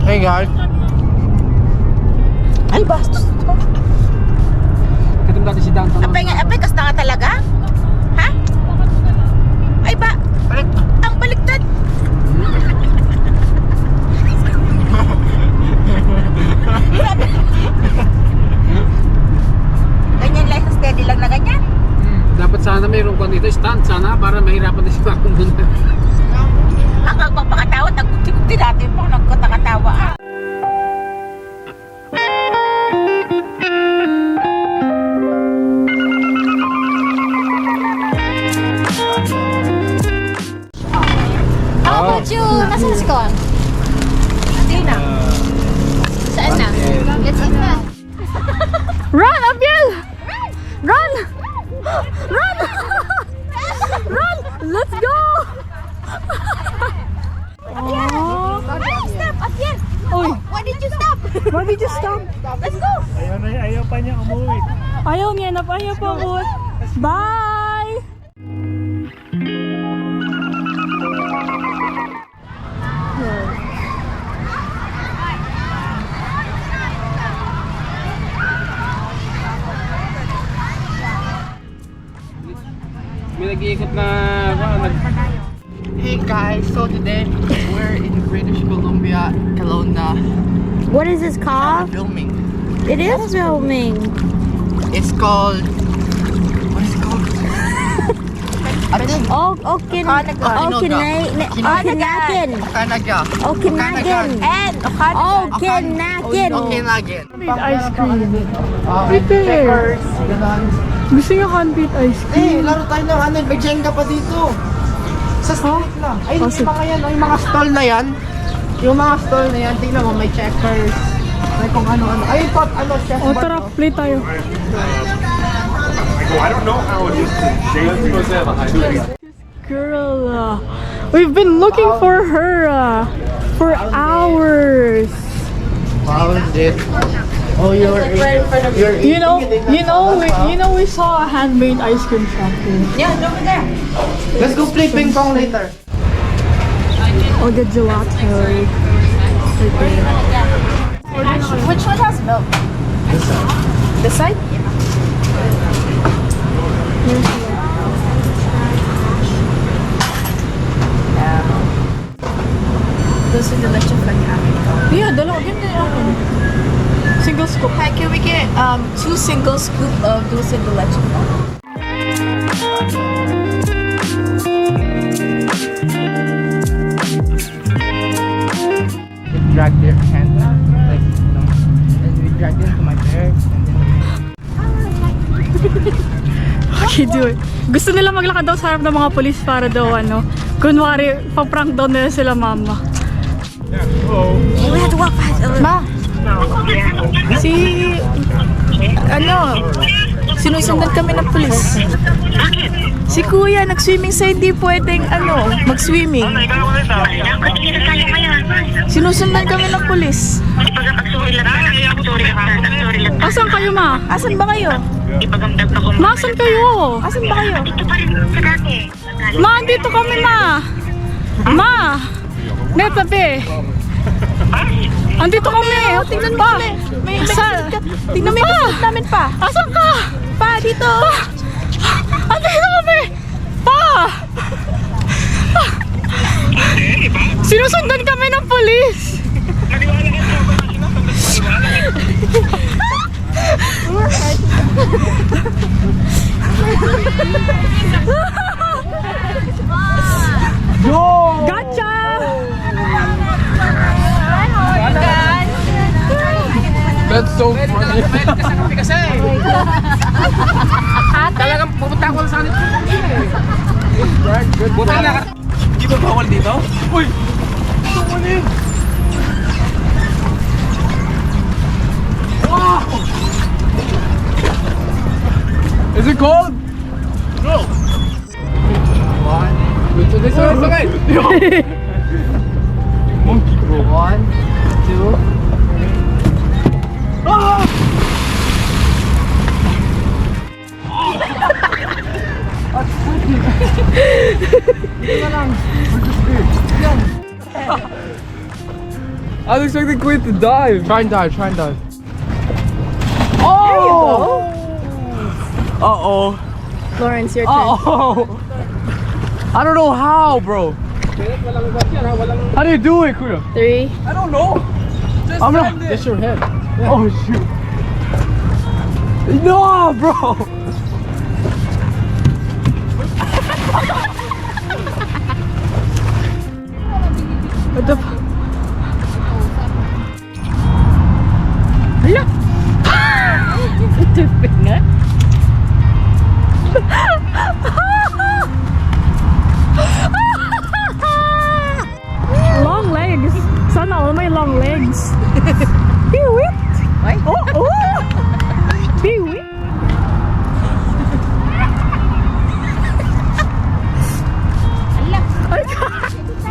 Hey guys. Ay, bastos to. Katong dati si downtown. Apay, kas na nga talaga? Ha? Ay ba? Balik. Ang baliktad. Ganyan lang, steady lang na ganyan. Dapat sana mayroon ko dito stand sana para mahirapan din si Bakong dun. Ang magpapakatawa, nagkunti-kunti natin po, nagkutakatawa. How about you? Nasaan si Kon? Hindi na. Saan na? Let's eat na. Run, Abiel! Run! Run! Run! Let's go! Oh. Stop! Abiel! Oy, Why did you stop? why did you stop? Let's go! Ayaw pa niya umuwi. Ayaw niya na, ayaw pa po. Bye! May nag-iikot na Hey guys, so today we're in British Columbia, Kelowna. What is this called? Filming. It is filming. It's called. What is it called? Okinagan. Kanaga. Okinagan. And Okinagan. Okinagan. Handmade ice cream. Prepare. Gusto niyo handmade ice cream? Eh, laro tayo ng ano, may Jenga pa dito. Sa street lang. Ay, yung mga yan, yung mga stall na yan. Yung mga stall na yan, tingnan mo, may checkers. May kung ano-ano. Ay, pot, ano, chef O bar, tara, no? play tayo. I don't know how it is to shake. Girl, we've been looking for her for hours. How is it? Oh, you're You know, we saw a handmade ice cream shop here. yeah, over there. Let's go play ping pong later. Oh, the gelato. Right there. Which one has milk? This side? Those are the leche flan Yeah, dalawa. Yun na yun. Single scoop. Hi, can we get 2 single scoop of dulce de leche flan? Drag their hand, like, you know, and we dragged into my hair, and then Okay, do it. Gusto nila maglakad daw sa harap ng mga polis para daw kunwari, paprank daw nila sila mama. We have to walk fast. Ma! Sinusundan kami ng pulis. Si kuya, nag-swimming sa hindi pwedeng, mag-swimming. Sinusundan kami ng pulis. Asan kayo, ma? Asan ba kayo? Ma, asan kayo? Asan ba kayo? Ma, andito kami, ma. Ma! Netabi. Andito kami. Tingnan mo Pa. kami. May Saan? tingnan mo yung kasunod namin pa. Asan ka? Pa, dito. Andito kami. Pa! Sinusundan kami ng polis. Gotcha! That's so funny. Talagang pupunta ko sa kanil. Buti na ka. Di ba bawal dito? Uy! Ito mo na yun! Wow! Is it cold? No! One. Wait, so this one is okay. Monkey bro. 1, 2. Ah! I was expecting Quinn to dive. Try and dive, try and dive. Oh! Uh-oh. Lawrence, your turn. Uh-oh. I don't know how, bro. How do you do it, Kuya? 3. I don't know. I'm not. That's your head. Yeah. Oh shoot. No, bro. What the fuck? Hala! Ito yung nga. Long legs. Sana all may long legs. Piwit! Oh, oh! Piwit! Ay,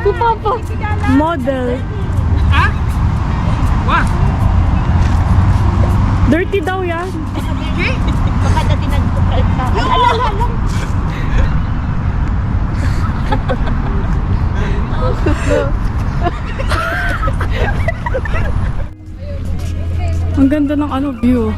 si Papa. Model. Wah! Dirty daw yan. Baka dati nagtukal ka. Alala lang. Ang ganda ng ano view.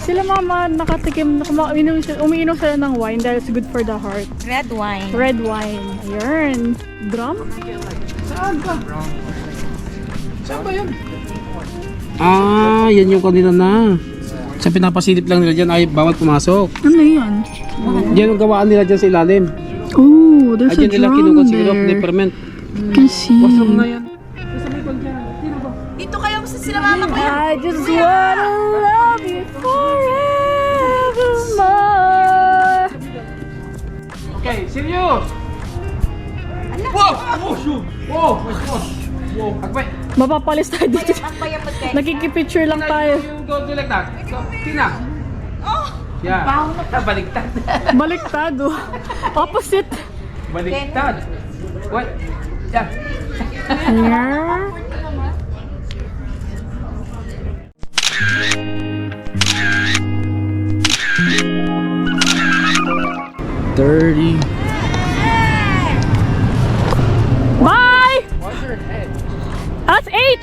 Sila mama nakatikim, umiinom sila ng wine dahil it's good for the heart. Red wine. Red wine. Ayun. Drum? Ah, yan yung kanila na. Sa pinapasilip lang nila dyan ay bawal pumasok. Ano yan? Yan ang gawaan nila dyan sa ilalim. Oh, there's Ay, a dyan nila drum kinukonsider of there. deferment. Can see. Washroom na yan. Dito kayo sa sila mama ko. I just wanna love you forevermore. Okay, shiryu! Wow! Oh, shoot! Wow! Wow! Akbay! Mapapalis tayo dito. Nakikipicture lang tayo. You go do like that. So, Tina. Oh! Yeah. Baliktad. Baliktad oh. Opposite. Baliktad. What? Yeah. Yeah. Bye! That's 8!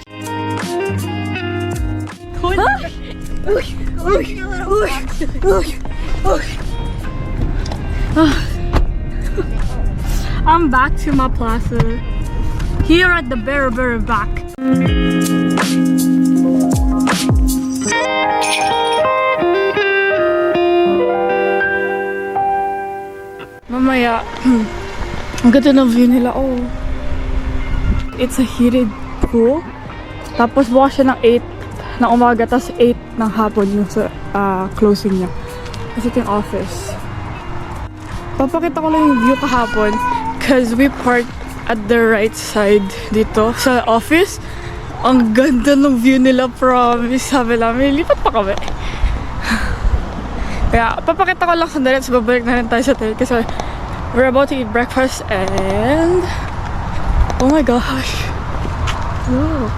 I'm back to my plaza. Here at the very back. Mamaya, ang ganda ng view nila. Oh, it's a heated pool. Tapos bukas siya ng 8 ng umaga, tapos 8 ng hapon yung sa closing niya. Kasi ito yung office. Papakita ko lang yung view kahapon because we parked at the right side dito sa office. Ang ganda ng view nila, promise. Sabi namin, lipat pa kami. Kaya papakita ko lang sandali at babalik na rin tayo sa tayo kasi we're about to eat breakfast and oh my gosh, look,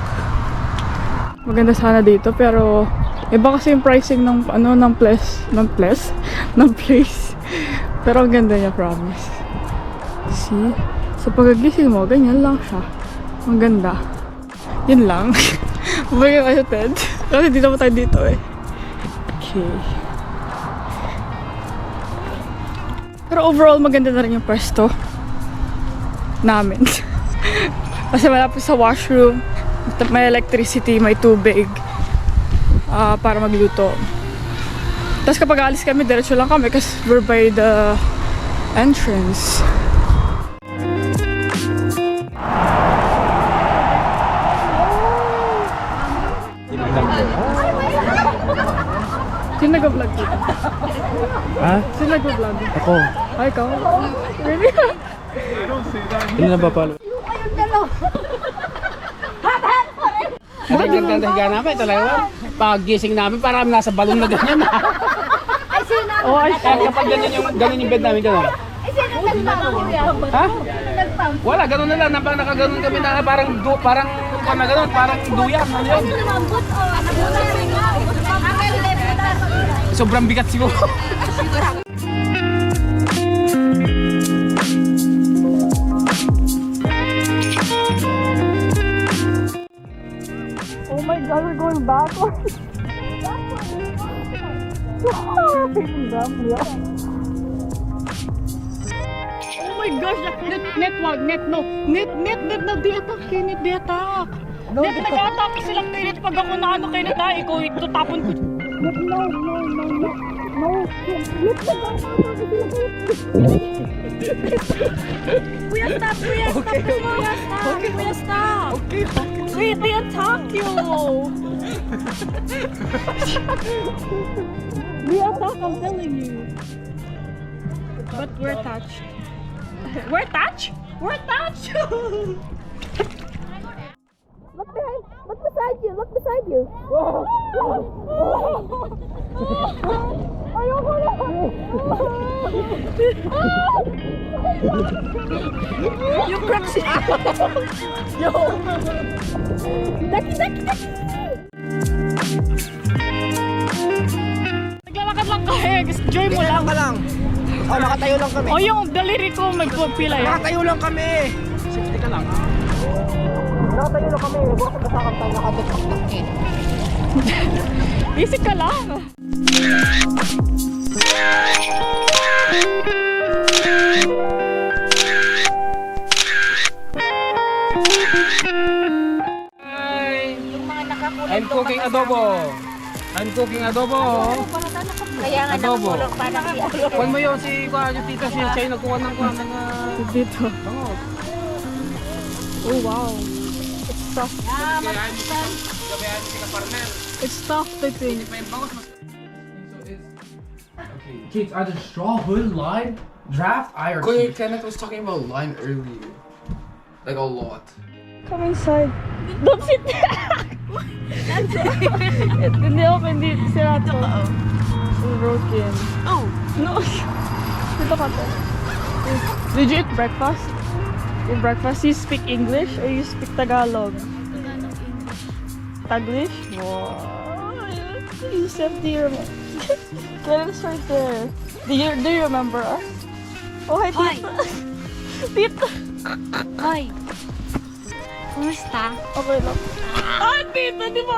maganda sana dito pero iba kasi yung pricing ng ano ng place pero ang ganda niya, promise. See, sa pagagising mo ganyan lang siya, ang ganda. Yun lang. Bumalik kayo Ted kasi di naman tayo dito eh. Okay. Pero overall, maganda na rin yung pwesto namin. Kasi malapit sa washroom, may electricity, may tubig para magluto. Tapos kapag alis kami, diretso lang kami kasi we're by the entrance. Sino nag-vlog dito? Ha? Sino nag-vlog? Ako. Ay, ikaw? Really? Hindi na ba palo? Ang ganda higa namin talaga. Pag gising namin parang nasa balon na ganyan. Oh, ay, Kapag ganyan yung bed namin gano'n. Ha? Wala, gano'n na lang. Nakaganon kami na parang gano'n, parang duyan. Ano yun? Sobrang bigat siguro. oh my God, we're going backwards. Oh my gosh, net wag, net no. Net na di-attack kayo, net di-attack. Net nag-attack silang kayo, net pag ako na ano kayo net ha, ikaw ito tapon ko. Net no. Net Kuya stop, Kuya stop. Okay. Wait, they attack you. We attack, I'm telling you. But we're attached. We're attached? We're attached! Look behind! Look beside you! Look beside you! Ayoko na! Yung cracks siya! Yo! Daki! Naglalakad lang kahe, enjoy mo lang. Oh, nakatayo lang kami. O yung daliri ko magpapila yan. Nakatayo lang kami. Safety ka lang. Nakatayo lang kami. Bukas na kasakam tayo nakadagpaktak eh. Easy ka lang. I'm cooking adobo. Kaya nga Adobo. nakulong parang siya. Kuhan mo yun yung tita siya nagkuha ng Dito. bango. Oh wow. It's soft. It's soft, I think. Kids, either straw, hood, line, draft, I or Kuya Kenneth was talking about line earlier. Like a lot. Come inside. Don't sit there. Hindi sila to. Broken. Oh! No. Dito ka to. Did you eat breakfast? Your breakfast, you speak English or you speak Tagalog? Taglish? Wow. You said, do you remember? Kenneth's right there. Do you remember us? Oh, hi, Tita. Tita. Hoy! Kumusta? Okay lang. Ah, Tita, di ba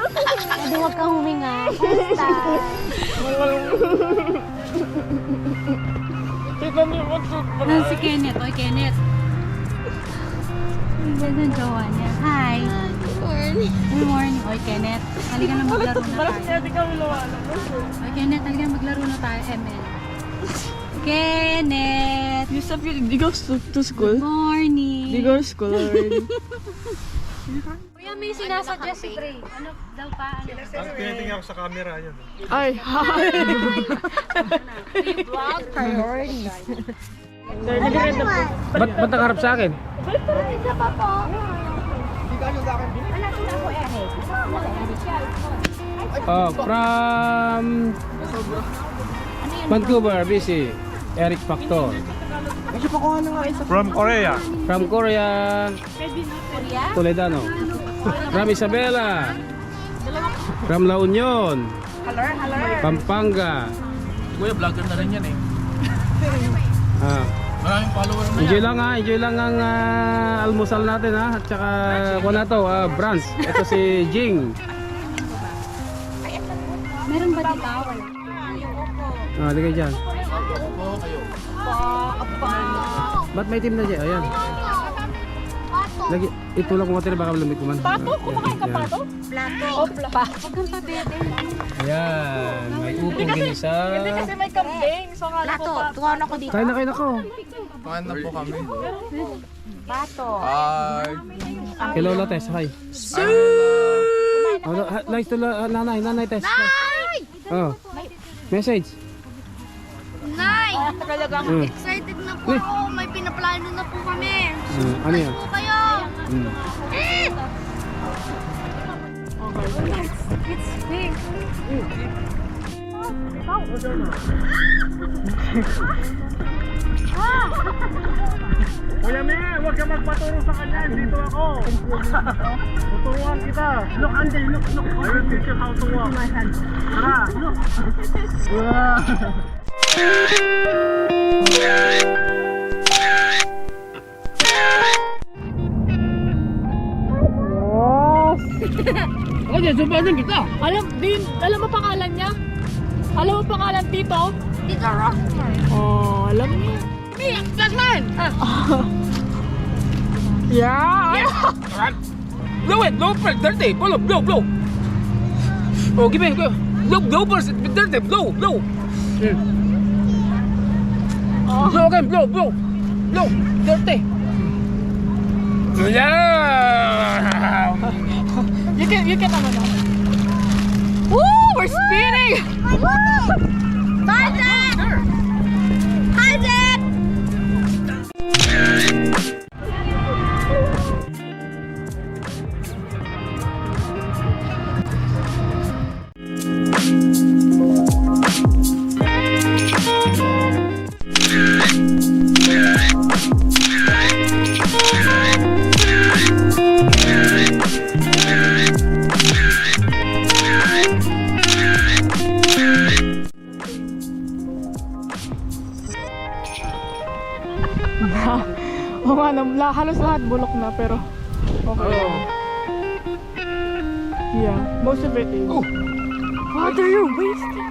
Pwede huwag kang huminga. Kumusta? Tita, di ba Ano si Kenneth? Oy, Kenneth. Ang ganda ng jowa niya. Hi! Good morning. Oy, Kenneth. Halika na maglaro na Parang tayo. siya di kami lumalang. Oy, Kenneth. Halika na maglaro na tayo. ML. Kenneth! Yusuf, you go to school? Good morning! You go to school already? Kuya, may sinasuggest si Dre. Ano daw pa? Ano? Ang tinitingnan ko sa camera yun. Ay, hi! Vlog priorities. Sir, nag-renda po. Ba't nakaharap sa akin? Isa pa po. From Vancouver, BC. Eric Factor. From Korea. From Korea, Toledano. From Isabela. From La Union. Pampanga. Kuya, vlogger na rin yan eh. Maraming follower na Enjoy lang ang almusal natin ha. At saka wala to, Brans. Ito si Jing. Meron ba dito? Wala. Ligay dyan. Ba't may team na dyan? Ayan. Lagi, ito lang kung matira baka lumikuman. Pato? Kumakain ka pato? Plato. Oh, plato. Huwag kang pabebe. Ayan. May upong ginisa. Hindi kasi may kambing. So, akala ko Plato. Tuwan ako dito. Kain na ako. Kain na po kami. Bato. Bye! Kay Lola Tess, hi. Nice to nanay Tess. Ay! Oh. Message. Nay! Mm. Excited na po ako. May pinaplano na po kami. Ano yan? Po kayo! It's big. Kuya May, huwag ka magpaturo sa kanya. Dito ako. Tuturuan kita. Look, Andy, look. I will teach you how to walk. Tara. Oye, sumpasan kita. Alam mo pangalan niya? Alam mo pangalan Tito? Dito, Rockstar. Oh, alam niya. That's mine. Yeah! Blow it, blow first, dirty. Blow. Oh, give me, go. Blow first, dirty, blow. Blow again, blow, dirty. Yeah. You can naman na. Woo! We're spinning! Tarzan! Tarzan! Oo nga, halos lahat bulok na pero okay. Yeah, most of it is. Oh. What are you wasting?